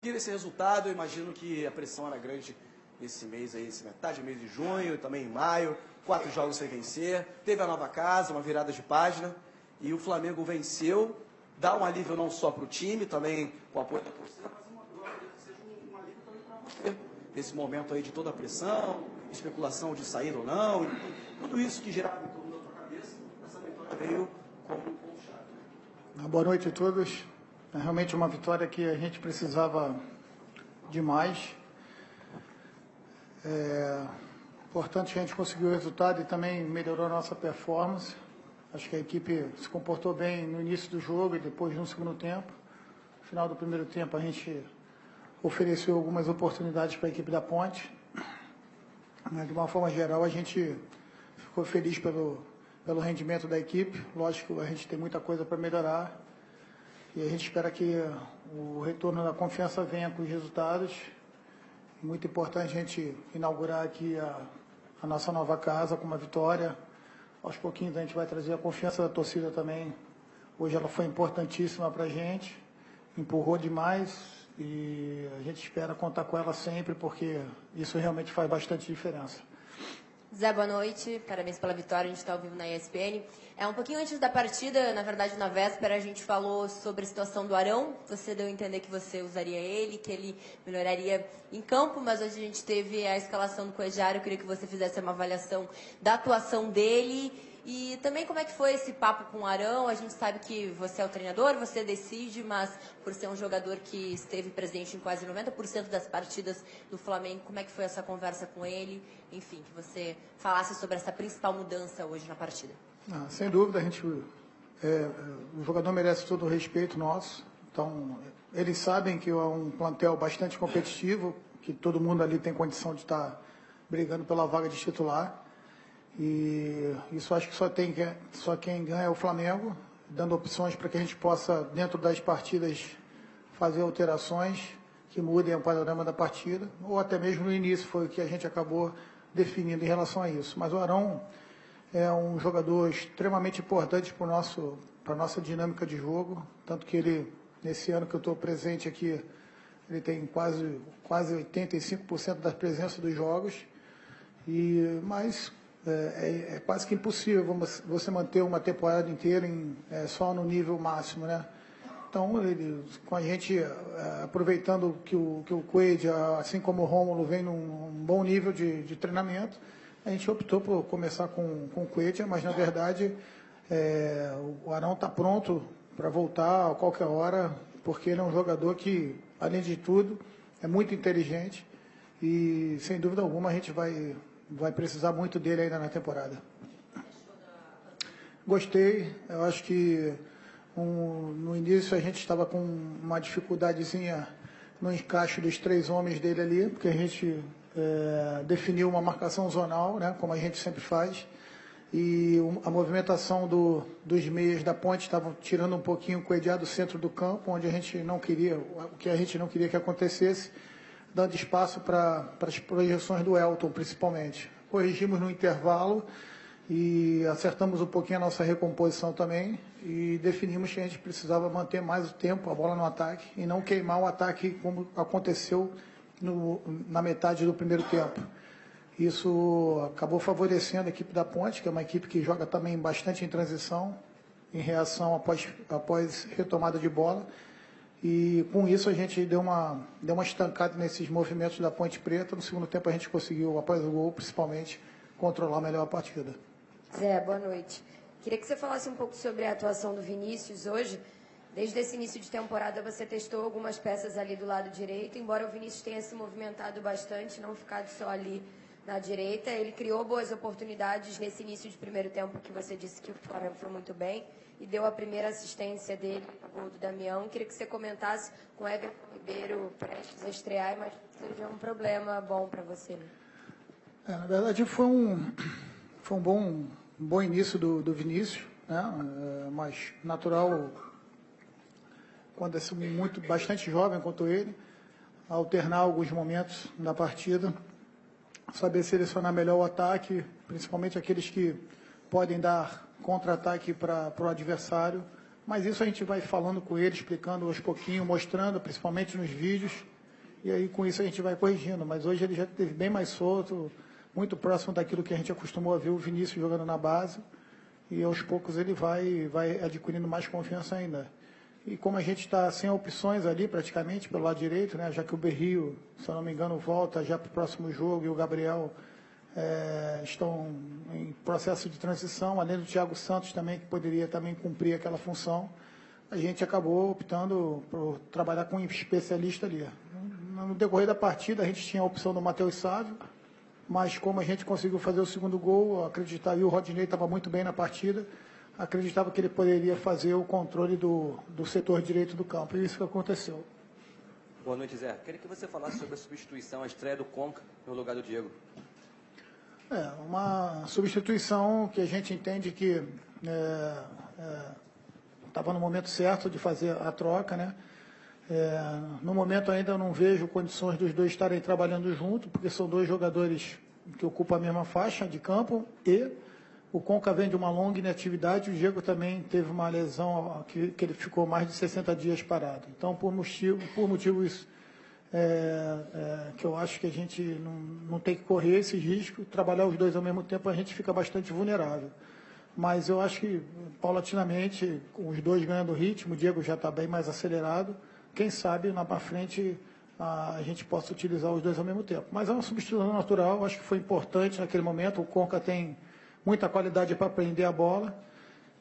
conseguiram esse resultado. Eu imagino que a pressão era grande nesse mês aí, essa metade do mês de junho, também em maio, 4 jogos sem vencer, teve a nova casa, uma virada de página, e o Flamengo venceu, dá um alívio não só para o time, também com o apoio da torcida, mas eu acredito que seja um alívio também para você, nesse momento aí de toda a pressão, especulação de sair ou não, e tudo isso que gerava em torno da sua cabeça, essa vitória veio como um ponto-chave. Boa noite a todos. É realmente uma vitória que a gente precisava demais. Importante, a gente conseguiu o resultado e também melhorou a nossa performance. Acho que a equipe se comportou bem no início do jogo e depois no segundo tempo. No final do primeiro tempo a gente ofereceu algumas oportunidades para a equipe da Ponte. De uma forma geral, a gente ficou feliz pelo rendimento da equipe. Lógico, a gente tem muita coisa para melhorar e a gente espera que o retorno da confiança venha com os resultados. Muito importante a gente inaugurar aqui a nossa nova casa com uma vitória. Aos pouquinhos a gente vai trazer a confiança da torcida também. Hoje ela foi importantíssima para a gente, empurrou demais e a gente espera contar com ela sempre, porque isso realmente faz bastante diferença. Zé, boa noite. Parabéns pela vitória. A gente está ao vivo na ESPN. Um pouquinho antes da partida, na verdade, na véspera, a gente falou sobre a situação do Arão. Você deu a entender que você usaria ele, que ele melhoraria em campo, mas hoje a gente teve a escalação do Cuéllar. Eu queria que você fizesse uma avaliação da atuação dele e também como é que foi esse papo com o Arão. A gente sabe que você é o treinador, você decide, mas por ser um jogador que esteve presente em quase 90% das partidas do Flamengo, como é que foi essa conversa com ele? Enfim, que você falasse sobre essa principal mudança hoje na partida. Sem dúvida, o jogador merece todo o respeito nosso. Então, eles sabem que é um plantel bastante competitivo, que todo mundo ali tem condição de estar brigando pela vaga de titular. E isso acho que só quem ganha é o Flamengo, dando opções para que a gente possa, dentro das partidas, fazer alterações que mudem o panorama da partida, ou até mesmo no início foi o que a gente acabou definindo em relação a isso. Mas o Arão é um jogador extremamente importante para a nossa dinâmica de jogo, tanto que ele, nesse ano que eu estou presente aqui, ele tem quase 85% da presença dos jogos, mas é quase que impossível você manter uma temporada inteira só no nível máximo, né? Então, com a gente aproveitando que o Coelho, assim como o Rômulo, vem num bom nível de treinamento, a gente optou por começar com o Coelho, mas na verdade o Arão está pronto para voltar a qualquer hora, porque ele é um jogador que, além de tudo, é muito inteligente e, sem dúvida alguma, a gente vai precisar muito dele ainda na temporada. Gostei, eu acho que no início a gente estava com uma dificuldadezinha no encaixe dos 3 homens dele ali, porque a gente definiu uma marcação zonal, né, como a gente sempre faz, e a movimentação dos meias da Ponte estava tirando um pouquinho o Coelho do centro do campo, onde a gente não queria, o que a gente não queria que acontecesse, dando espaço para as projeções do Elton, principalmente. Corrigimos no intervalo e acertamos um pouquinho a nossa recomposição também e definimos que a gente precisava manter mais o tempo, a bola no ataque, e não queimar o ataque como aconteceu na metade do primeiro tempo. Isso acabou favorecendo a equipe da Ponte, que é uma equipe que joga também bastante em transição, em reação após retomada de bola. E com isso a gente deu uma estancada nesses movimentos da Ponte Preta. No segundo tempo a gente conseguiu, após o gol, principalmente, controlar melhor a partida. Zé, boa noite. Queria que você falasse um pouco sobre a atuação do Vinícius hoje. Desde esse início de temporada você testou algumas peças ali do lado direito, embora o Vinícius tenha se movimentado bastante, não ficado só ali na direita. Ele criou boas oportunidades nesse início de primeiro tempo, que você disse que o Flamengo foi muito bem, e deu a primeira assistência dele, o gol do Damião. Queria que você comentasse com o Everton Ribeiro prestes a estrear, mas seja um problema bom para você. Né? Na verdade foi um bom início do Vinícius, né? Mas natural, quando é bastante jovem quanto ele, alternar alguns momentos da partida, saber selecionar melhor o ataque, principalmente aqueles que podem dar contra-ataque para o adversário, mas isso a gente vai falando com ele, explicando aos pouquinhos, mostrando, principalmente nos vídeos, e aí com isso a gente vai corrigindo. Mas hoje ele já esteve bem mais solto, muito próximo daquilo que a gente acostumou a ver o Vinícius jogando na base, e aos poucos ele vai adquirindo mais confiança ainda. E como a gente está sem opções ali praticamente pelo lado direito, né, já que o Berrio, se eu não me engano, volta já para o próximo jogo e o Gabriel estão em processo de transição, além do Thiago Santos também, que poderia também cumprir aquela função, a gente acabou optando por trabalhar com um especialista ali. No decorrer da partida, a gente tinha a opção do Matheus Sávio, mas como a gente conseguiu fazer o segundo gol, acreditava, e o Rodinei estava muito bem na partida, acreditava que ele poderia fazer o controle do setor direito do campo, e isso que aconteceu. Boa noite, Zé. Queria que você falasse sobre a substituição, a estreia do Conca no lugar do Diego. Uma substituição que a gente entende que estava no momento certo de fazer a troca, né? No momento ainda eu não vejo condições dos dois estarem trabalhando junto, porque são dois jogadores que ocupam a mesma faixa de campo, e o Conca vem de uma longa inatividade, o Diego também teve uma lesão que ele ficou mais de 60 dias parado. Então, por motivos que eu acho que a gente não tem que correr esse risco, trabalhar os dois ao mesmo tempo, a gente fica bastante vulnerável. Mas eu acho que, paulatinamente, com os dois ganhando ritmo, o Diego já está bem mais acelerado, quem sabe, lá para frente, a gente possa utilizar os dois ao mesmo tempo. Mas é uma substituição natural, acho que foi importante naquele momento, o Conca tem muita qualidade para prender a bola,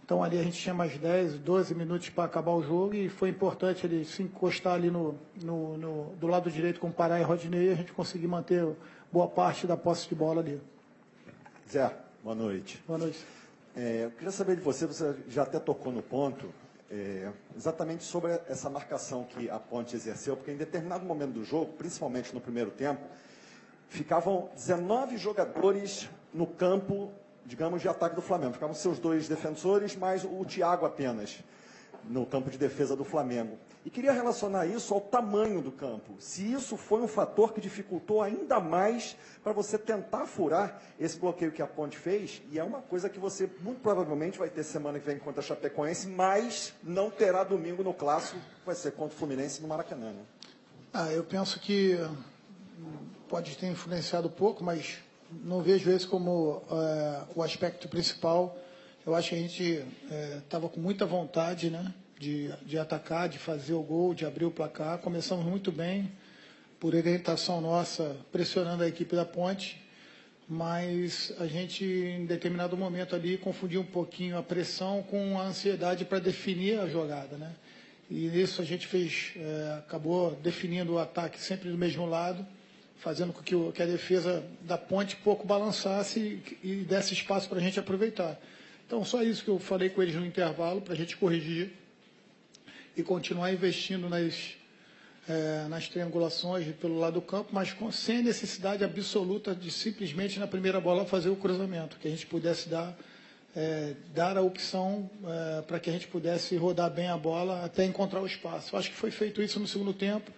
então ali a gente tinha mais 10, 12 minutos para acabar o jogo, e foi importante ele se encostar ali do lado direito com Pará e Rodinei, e a gente conseguir manter boa parte da posse de bola ali. Zé, boa noite. Boa noite. Eu queria saber de você já até tocou no ponto, exatamente sobre essa marcação que a Ponte exerceu, porque em determinado momento do jogo, principalmente no primeiro tempo, ficavam 19 jogadores no campo, digamos, de ataque do Flamengo. Ficavam seus dois defensores, mais o Thiago apenas, no campo de defesa do Flamengo. E queria relacionar isso ao tamanho do campo. Se isso foi um fator que dificultou ainda mais para você tentar furar esse bloqueio que a Ponte fez, e é uma coisa que você muito provavelmente vai ter semana que vem contra a Chapecoense, mas não terá domingo no Clássico, vai ser contra o Fluminense no Maracanã, né? Eu penso que pode ter influenciado um pouco, mas não vejo esse como o aspecto principal. Eu acho que a gente estava com muita vontade, né, de atacar, de fazer o gol, de abrir o placar. Começamos muito bem, por orientação nossa, pressionando a equipe da Ponte, mas a gente, em determinado momento ali, confundiu um pouquinho a pressão com a ansiedade para definir a jogada, né? E nisso a gente acabou definindo o ataque sempre do mesmo lado, fazendo com que a defesa da Ponte pouco balançasse e desse espaço para a gente aproveitar. Então, só isso que eu falei com eles no intervalo, para a gente corrigir e continuar investindo nas triangulações pelo lado do campo, mas sem necessidade absoluta de simplesmente na primeira bola fazer o cruzamento, que a gente pudesse dar a opção para que a gente pudesse rodar bem a bola até encontrar o espaço. Eu acho que foi feito isso no segundo tempo.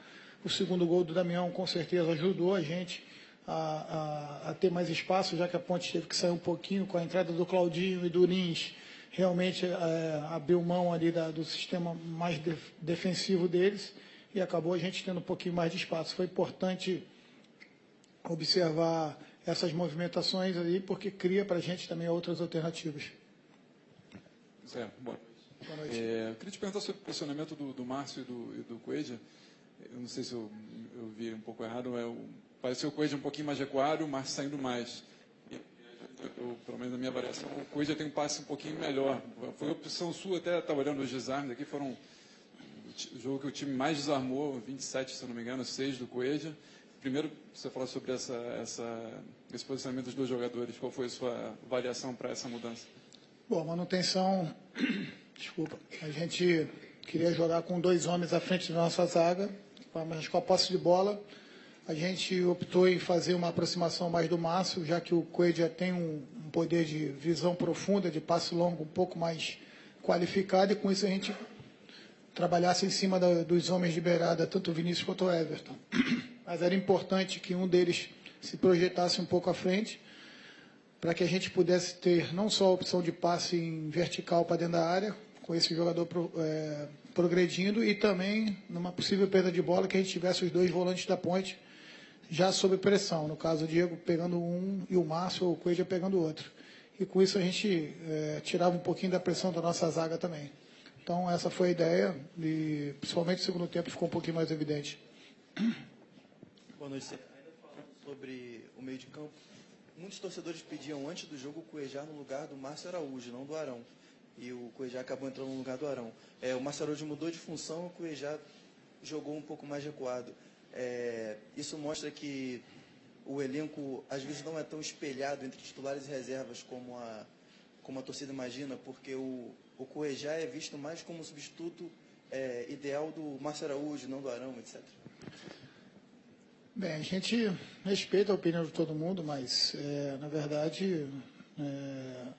O segundo gol do Damião, com certeza, ajudou a gente a ter mais espaço, já que a Ponte teve que sair um pouquinho com a entrada do Claudinho e do Lins, realmente abriu mão ali do sistema mais defensivo deles, e acabou a gente tendo um pouquinho mais de espaço. Foi importante observar essas movimentações aí, porque cria para a gente também outras alternativas. Zé, boa noite. Eu queria te perguntar sobre o posicionamento do Márcio e do Coelho. Eu não sei se eu vi um pouco errado, pareceu o Coelho um pouquinho mais recuado, o Márcio saindo mais. Pelo menos na minha avaliação, o Coelho tem um passe um pouquinho melhor. Foi opção sua, até estava olhando os desarmes aqui, foram o jogo que o time mais desarmou, 27, se eu não me engano, 6 do Coelho. Primeiro, você falar sobre esse posicionamento dos dois jogadores, qual foi a sua avaliação para essa mudança? Bom, manutenção, desculpa, a gente queria jogar com 2 homens à frente da nossa zaga, mas com a posse de bola, a gente optou em fazer uma aproximação mais do Márcio, já que o Coelho já tem um poder de visão profunda, de passe longo um pouco mais qualificado, e com isso a gente trabalhasse em cima dos homens de beirada, tanto o Vinícius quanto o Everton. Mas era importante que um deles se projetasse um pouco à frente, para que a gente pudesse ter não só a opção de passe em vertical para dentro da área, esse jogador progredindo e também numa possível perda de bola que a gente tivesse os dois volantes da ponte já sob pressão. No caso, o Diego pegando um e o Márcio ou o Cuéllar pegando o outro. E com isso a gente tirava um pouquinho da pressão da nossa zaga também. Então essa foi a ideia e principalmente no segundo tempo ficou um pouquinho mais evidente. Boa noite. Ainda falando sobre o meio de campo, muitos torcedores pediam antes do jogo o Cuéllar no lugar do Márcio Araújo, não do Arão. E o Cuéllar acabou entrando no lugar do Arão. O Márcio Araújo mudou de função, o Cuéllar jogou um pouco mais recuado. Isso mostra que o elenco às vezes não é tão espelhado entre titulares e reservas como a torcida imagina, porque o Cuéllar é visto mais como substituto ideal do Márcio Araújo, não do Arão, etc. Bem, a gente respeita a opinião de todo mundo, mas na verdade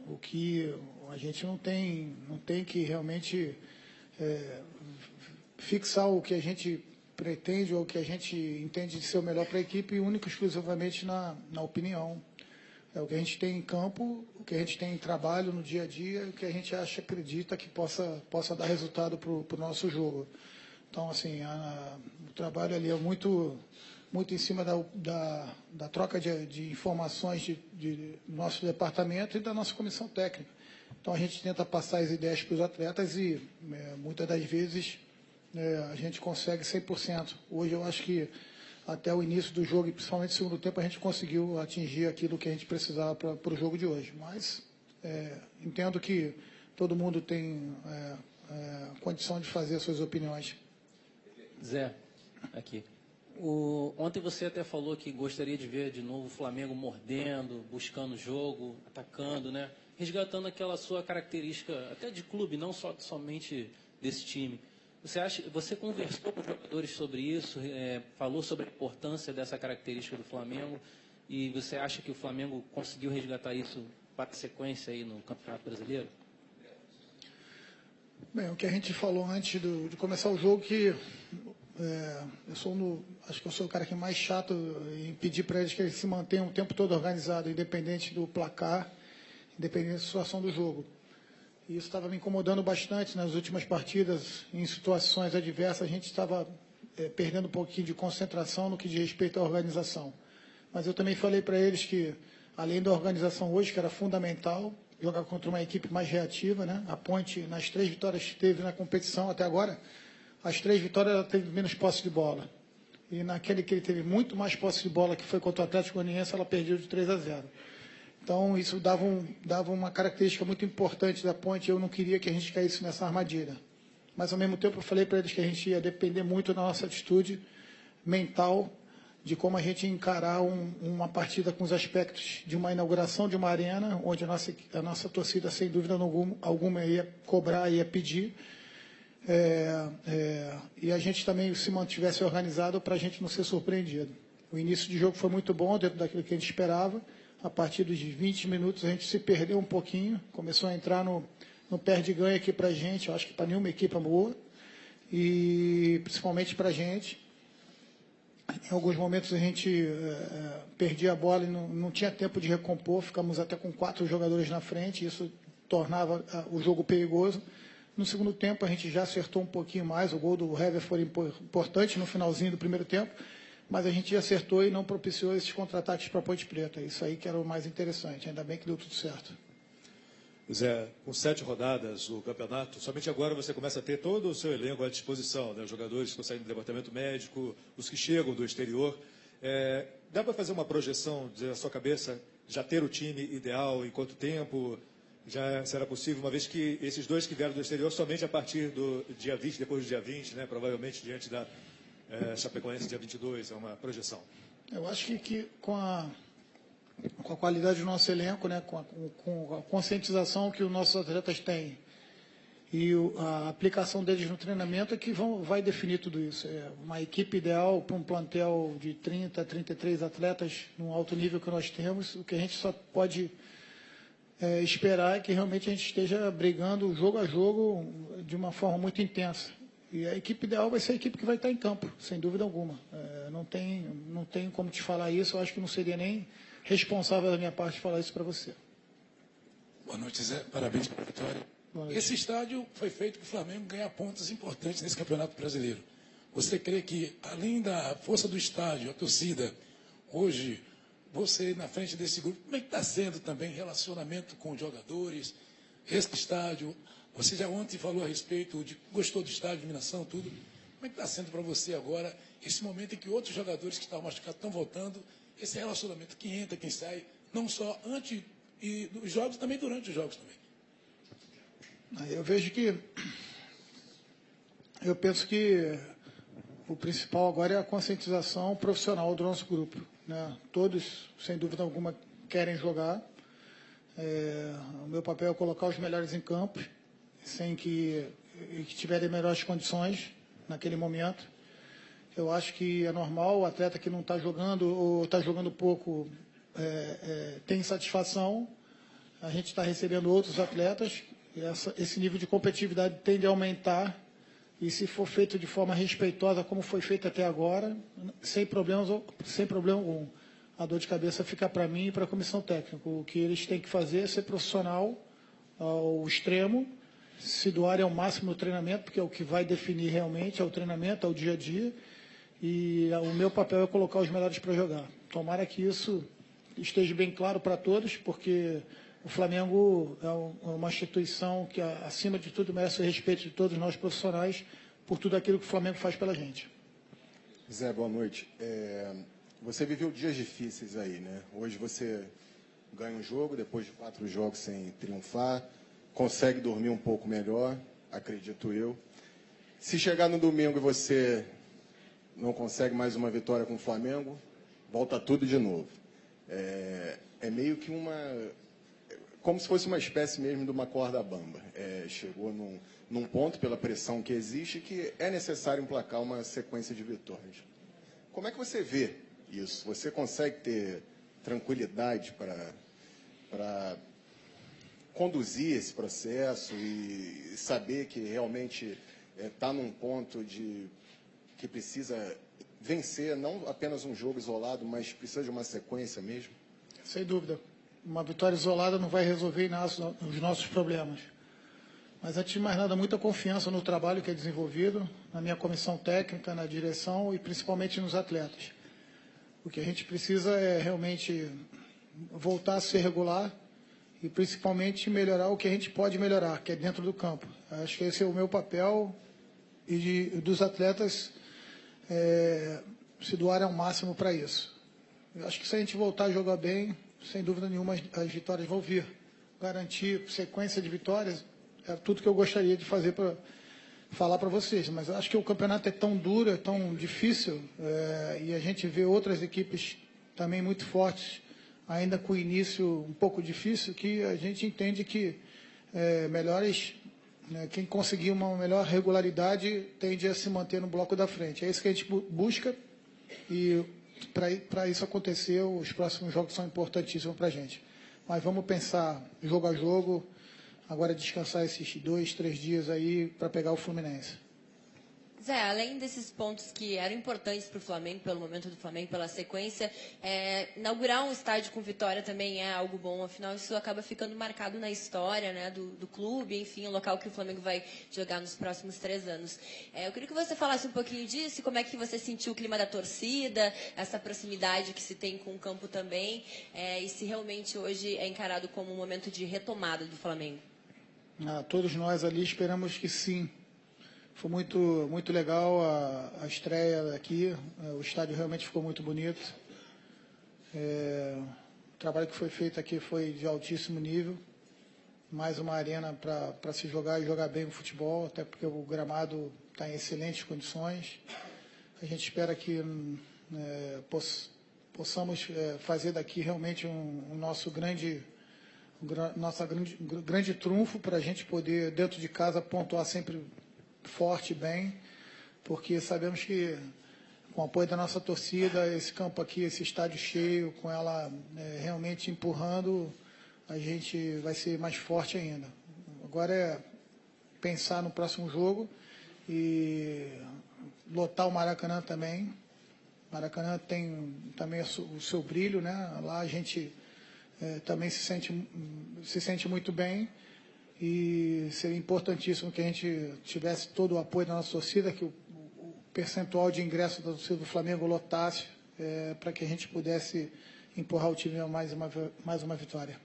o que a gente não tem que realmente fixar o que a gente pretende ou o que a gente entende de ser o melhor para a equipe, única e exclusivamente na opinião. É o que a gente tem em campo, o que a gente tem em trabalho no dia a dia, o que a gente acredita que possa dar resultado para o nosso jogo. Então, assim, o trabalho ali é muito em cima da troca de informações do nosso departamento e da nossa comissão técnica. Então, a gente tenta passar as ideias para os atletas e, muitas das vezes, a gente consegue 100%. Hoje eu acho que até o início do jogo, e principalmente no segundo tempo, a gente conseguiu atingir aquilo que a gente precisava para o jogo de hoje. Mas entendo que todo mundo tem condição de fazer as suas opiniões. Zé, aqui. Ontem você até falou que gostaria de ver de novo o Flamengo mordendo, buscando o jogo, atacando, né? Resgatando aquela sua característica, até de clube, não somente desse time. Você conversou com os jogadores sobre isso, falou sobre a importância dessa característica do Flamengo, e você acha que o Flamengo conseguiu resgatar isso para a sequência aí no Campeonato Brasileiro? Bem, o que a gente falou antes de começar o jogo, que acho que eu sou o cara que é mais chato em pedir para eles que eles se mantenham o tempo todo organizado, independente do placar, independente da situação do jogo. E isso estava me incomodando bastante nas últimas partidas, em situações adversas, a gente estava perdendo um pouquinho de concentração no que diz respeito à organização. Mas eu também falei para eles que, além da organização hoje, que era fundamental, jogar contra uma equipe mais reativa, né? A Ponte, nas 3 vitórias que teve na competição até agora, as 3 vitórias ela teve menos posse de bola. E naquele que ele teve muito mais posse de bola, que foi contra o Atlético Goianiense, ela perdeu de 3-0. Então, isso dava uma característica muito importante da Ponte, e eu não queria que a gente caísse nessa armadilha. Mas, ao mesmo tempo, eu falei para eles que a gente ia depender muito da nossa atitude mental, de como a gente encarar uma partida com os aspectos de uma inauguração de uma arena, onde a nossa torcida, sem dúvida alguma, ia cobrar, ia pedir, e a gente também se mantivesse organizado para a gente não ser surpreendido. O início de jogo foi muito bom, dentro daquilo que a gente esperava. A partir dos 20 minutos a gente se perdeu um pouquinho, começou a entrar no perde-ganha aqui para a gente, eu acho que para nenhuma equipe boa, e principalmente para a gente. Em alguns momentos a gente perdia a bola e não tinha tempo de recompor, ficamos até com 4 jogadores na frente, isso tornava o jogo perigoso. No segundo tempo a gente já acertou um pouquinho mais, o gol do Hever foi importante no finalzinho do primeiro tempo, mas a gente acertou e não propiciou esses contra-ataques para a Ponte Preta. Isso aí que era o mais interessante, ainda bem que deu tudo certo. Zé, com 7 rodadas do campeonato, somente agora você começa a ter todo o seu elenco à disposição, né? Os jogadores que estão saindo do departamento médico, os que chegam do exterior. Dá para fazer uma projeção da sua cabeça, já ter o time ideal, em quanto tempo já será possível, uma vez que esses dois que vieram do exterior somente a partir do dia 20, depois do dia 20, né? Provavelmente diante da Chapecoense dia 22, é uma projeção. Eu acho que com a qualidade do nosso elenco, né, com a conscientização que os nossos atletas têm e a aplicação deles no treinamento é que vai definir tudo isso. É uma equipe ideal para um plantel de 30, 33 atletas no alto nível que nós temos. O que a gente só pode esperar é que realmente a gente esteja brigando jogo a jogo de uma forma muito intensa. E a equipe ideal vai ser a equipe que vai estar em campo, sem dúvida alguma. Não tem como te falar isso, eu acho que não seria nem responsável da minha parte falar isso para você. Boa noite, Zé. Parabéns pela vitória. Esse estádio foi feito para o Flamengo ganhar pontos importantes nesse Campeonato Brasileiro. Você crê que, além da força do estádio, a torcida, hoje, você na frente desse grupo, como é que está sendo também relacionamento com os jogadores, esse estádio? Você já ontem falou a respeito de gostou do estádio, iluminação, tudo. Como é que está sendo para você agora, esse momento em que outros jogadores que estavam machucados estão voltando, esse relacionamento, quem entra, quem sai, não só antes dos jogos, também durante os jogos também? Eu vejo que, eu penso que o principal agora é a conscientização profissional do nosso grupo, né? Todos, sem dúvida alguma, querem jogar. O meu papel é colocar os melhores em campo, sem que tiverem melhores condições naquele momento. Eu acho que é normal o atleta que não está jogando ou está jogando pouco tem insatisfação. A gente está recebendo outros atletas. Esse nível de competitividade tende a aumentar e, se for feito de forma respeitosa, como foi feito até agora, sem problema algum. A dor de cabeça fica para mim e para a comissão técnica. O que eles têm que fazer é ser profissional ao extremo, se doarem ao máximo no treinamento, porque é o que vai definir realmente, é o treinamento, é o dia a dia, e o meu papel é colocar os melhores para jogar. Tomara que isso esteja bem claro para todos, porque o Flamengo é uma instituição que, acima de tudo, merece o respeito de todos nós profissionais por tudo aquilo que o Flamengo faz pela gente. Zé, boa noite. Você viveu dias difíceis aí, né? Hoje você ganha um jogo, depois de 4 jogos sem triunfar, consegue dormir um pouco melhor, acredito eu. Se chegar no domingo e você não consegue mais uma vitória com o Flamengo, volta tudo de novo. É meio que como se fosse uma espécie mesmo de uma corda bamba. Chegou num ponto, pela pressão que existe, que é necessário emplacar uma sequência de vitórias. Como é que você vê isso? Você consegue ter tranquilidade para conduzir esse processo e saber que realmente está num ponto que precisa vencer, não apenas um jogo isolado, mas precisa de uma sequência mesmo? Sem dúvida. Uma vitória isolada não vai resolver os nossos problemas. Mas, antes de mais nada, muita confiança no trabalho que é desenvolvido, na minha comissão técnica, na direção e principalmente nos atletas. O que a gente precisa é realmente voltar a ser regular e principalmente melhorar o que a gente pode melhorar, que é dentro do campo. Acho que esse é o meu papel e dos atletas se doarem ao máximo para isso. Eu acho que se a gente voltar a jogar bem, sem dúvida nenhuma as vitórias vão vir. Garantir sequência de vitórias é tudo que eu gostaria de fazer para falar para vocês. Mas eu acho que o campeonato é tão duro, é tão difícil, e a gente vê outras equipes também muito fortes, ainda com o início um pouco difícil, que a gente entende que quem conseguir uma melhor regularidade tende a se manter no bloco da frente. É isso que a gente busca e para isso acontecer, os próximos jogos são importantíssimos para a gente. Mas vamos pensar jogo a jogo, agora descansar esses 2, 3 dias aí para pegar o Fluminense. Zé, além desses pontos que eram importantes para o Flamengo, pelo momento do Flamengo, pela sequência, inaugurar um estádio com vitória também é algo bom, afinal isso acaba ficando marcado na história, né, do clube, enfim, o local que o Flamengo vai jogar nos próximos 3 anos. Eu queria que você falasse um pouquinho disso, como é que você sentiu o clima da torcida, essa proximidade que se tem com o campo também, e se realmente hoje é encarado como um momento de retomada do Flamengo. Todos nós ali esperamos que sim. Foi muito legal a estreia aqui, o estádio realmente ficou muito bonito. O trabalho que foi feito aqui foi de altíssimo nível. Mais uma arena para se jogar e jogar bem o futebol, até porque o gramado está em excelentes condições. A gente espera que possamos fazer daqui realmente nosso grande trunfo para a gente poder, dentro de casa, pontuar sempre forte, bem, porque sabemos que com o apoio da nossa torcida, esse campo aqui, esse estádio cheio, com ela realmente empurrando, a gente vai ser mais forte ainda. Agora é pensar no próximo jogo e lotar o Maracanã também. O Maracanã tem também o seu brilho, né? Lá a gente também se sente muito bem. e seria importantíssimo que a gente tivesse todo o apoio da nossa torcida, que o percentual de ingresso da torcida do Flamengo lotasse, para que a gente pudesse empurrar o time a mais uma vitória.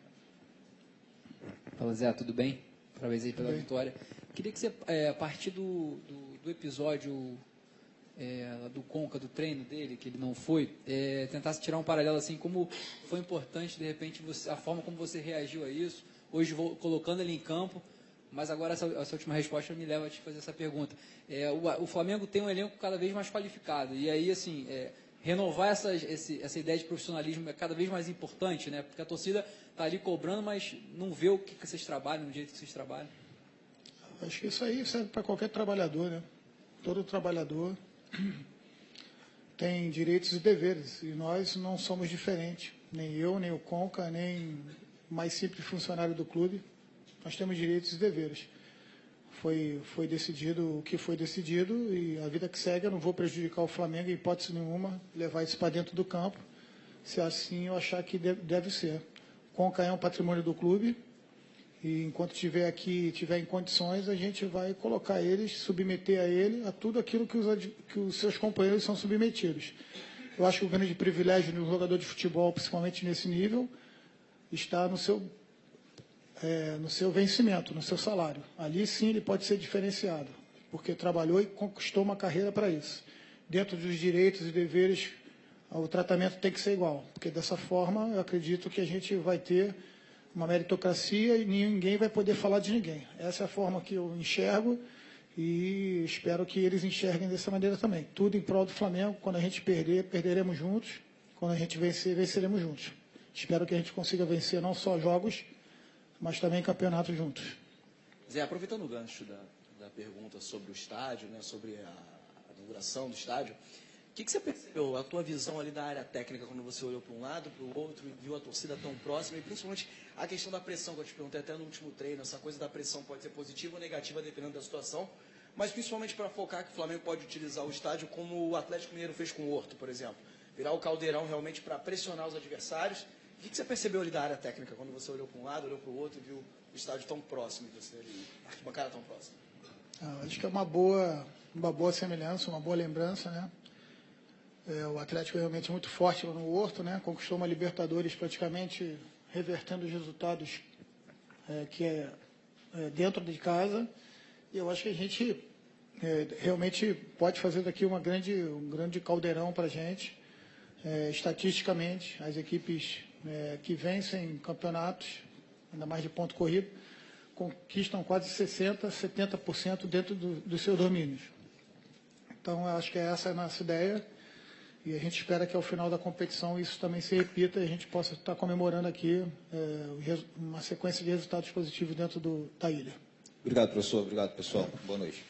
Fala, Zé, tudo bem? Parabéns aí pela vitória. Queria que você, a partir do episódio do Conca, do treino dele, que ele não foi, tentasse tirar um paralelo assim, como foi importante, de repente, a forma como você reagiu a isso, hoje colocando ele em campo, mas agora essa última resposta me leva a te fazer essa pergunta. O Flamengo tem um elenco cada vez mais qualificado, e aí, assim, renovar essa ideia de profissionalismo é cada vez mais importante, né? Porque a torcida está ali cobrando, mas não vê o que vocês trabalham, no jeito que vocês trabalham. Acho que isso aí serve para qualquer trabalhador, né? Todo trabalhador tem direitos e deveres, e nós não somos diferentes. Nem eu, nem o Conca, nem o mais simples funcionário do clube. Nós temos direitos e deveres. Foi decidido o que foi decidido e a vida que segue. Eu não vou prejudicar o Flamengo em hipótese nenhuma, levar isso para dentro do campo, se assim eu achar que deve ser. O Conca é um patrimônio do clube e enquanto estiver aqui, estiver em condições, a gente vai colocar eles, submeter a ele a tudo aquilo que os seus companheiros são submetidos. Eu acho que o grande privilégio de um jogador de futebol, principalmente nesse nível, está no seu vencimento, no seu salário. Ali sim ele pode ser diferenciado, porque trabalhou e conquistou uma carreira para isso. Dentro dos direitos e deveres, o tratamento tem que ser igual, porque dessa forma eu acredito que a gente vai ter uma meritocracia e ninguém vai poder falar de ninguém. Essa é a forma que eu enxergo e espero que eles enxerguem dessa maneira também. Tudo em prol do Flamengo. Quando a gente perder, perderemos juntos. Quando a gente vencer, venceremos juntos. Espero que a gente consiga vencer não só jogos, mas também campeonatos juntos. Zé, aproveitando o gancho da pergunta sobre o estádio, né, sobre a inauguração do estádio, o que você percebeu, a tua visão ali da área técnica, quando você olhou para um lado, para o outro, e viu a torcida tão próxima, e principalmente a questão da pressão, que eu te perguntei até no último treino, essa coisa da pressão pode ser positiva ou negativa, dependendo da situação, mas principalmente para focar que o Flamengo pode utilizar o estádio como o Atlético Mineiro fez com o Horto, por exemplo. Virar o caldeirão realmente para pressionar os adversários. O que você percebeu ali da área técnica, quando você olhou para um lado, olhou para o outro e viu o estádio tão próximo de você ali, a arquibancada tão próxima? Acho que é uma boa semelhança, uma boa lembrança, né? O Atlético é realmente muito forte lá no Horto, né? Conquistou uma Libertadores praticamente revertendo os resultados dentro de casa. E eu acho que a gente realmente pode fazer daqui um grande caldeirão para a gente. Estatisticamente, as equipes que vencem campeonatos, ainda mais de ponto corrido, conquistam quase 60%, 70% dentro dos seus domínios. Então, eu acho que essa é a nossa ideia. E a gente espera que ao final da competição isso também se repita e a gente possa estar comemorando aqui uma sequência de resultados positivos dentro da ilha. Obrigado, professor. Obrigado, pessoal. Boa noite.